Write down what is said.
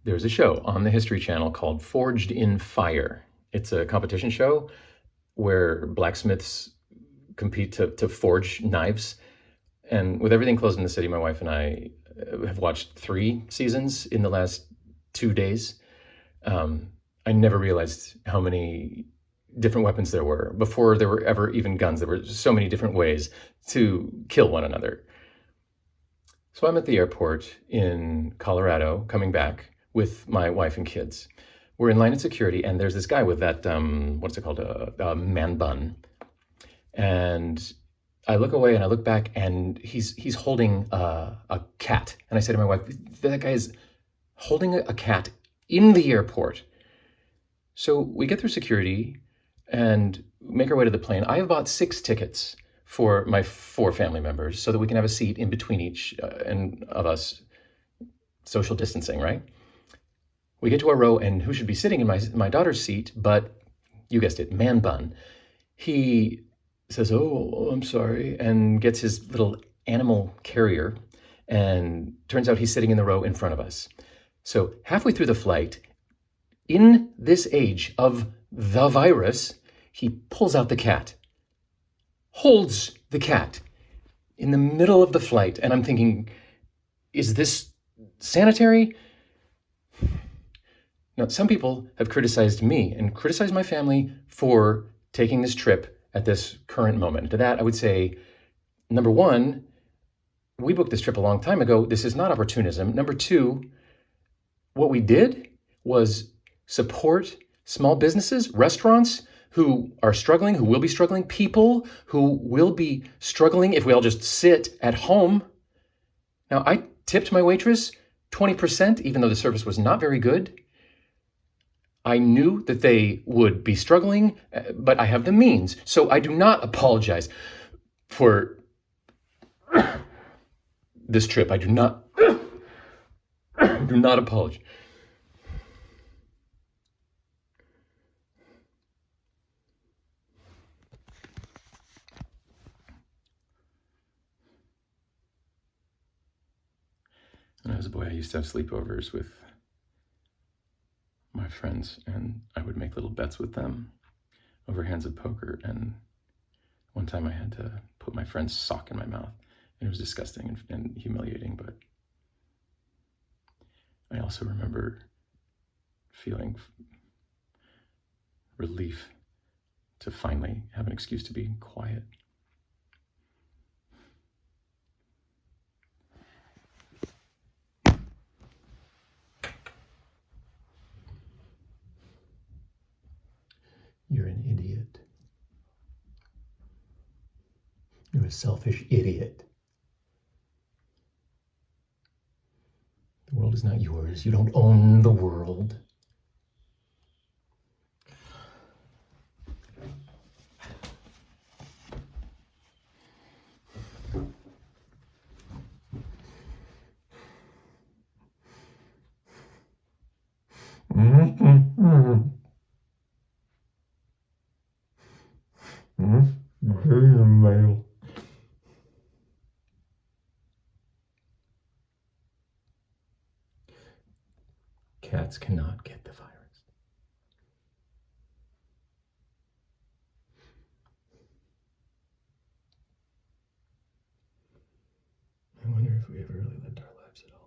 there's a show on the History Channel called Forged in Fire. It's a competition show where blacksmiths compete to forge knives. And with everything closed in the city, my wife and I have watched 3 seasons in the last 2 days. I never realized how many different weapons there were before there were ever even guns. There were so many different ways to kill one another. So I'm at the airport in Colorado coming back with my wife and kids. We're in line at security, and there's this guy with that, what's it called, a man bun. And I look away and I look back, and he's holding a cat. And I say to my wife, that guy is holding a cat in the airport. So we get through security and make our way to the plane. I have bought 6 tickets for my 4 family members so that we can have a seat in between each of us, social distancing, right? We get to our row, and who should be sitting in my daughter's seat, but you guessed it, man bun. He says, oh, I'm sorry, and gets his little animal carrier, and turns out he's sitting in the row in front of us. So halfway through the flight, in this age of the virus, he pulls out the cat, holds the cat in the middle of the flight. And I'm thinking, is this sanitary? Now, some people have criticized me and criticized my family for taking this trip at this current moment. To that, I would say, number 1, we booked this trip a long time ago. This is not opportunism. Number 2, what we did was support small businesses, restaurants who are struggling, who will be struggling, people who will be struggling if we all just sit at home. Now, I tipped my waitress 20%, even though the service was not very good. I knew that they would be struggling, but I have the means. So I do not apologize for this trip. I do not apologize. When I was a boy, I used to have sleepovers with my friends, and I would make little bets with them over hands of poker. And one time I had to put my friend's sock in my mouth, and it was disgusting and humiliating. But I also remember feeling relief to finally have an excuse to be quiet. You're an idiot. You're a selfish idiot. The world is not yours. You don't own the world. Mail. Cats cannot get the virus. I wonder if we ever really lived our lives at all.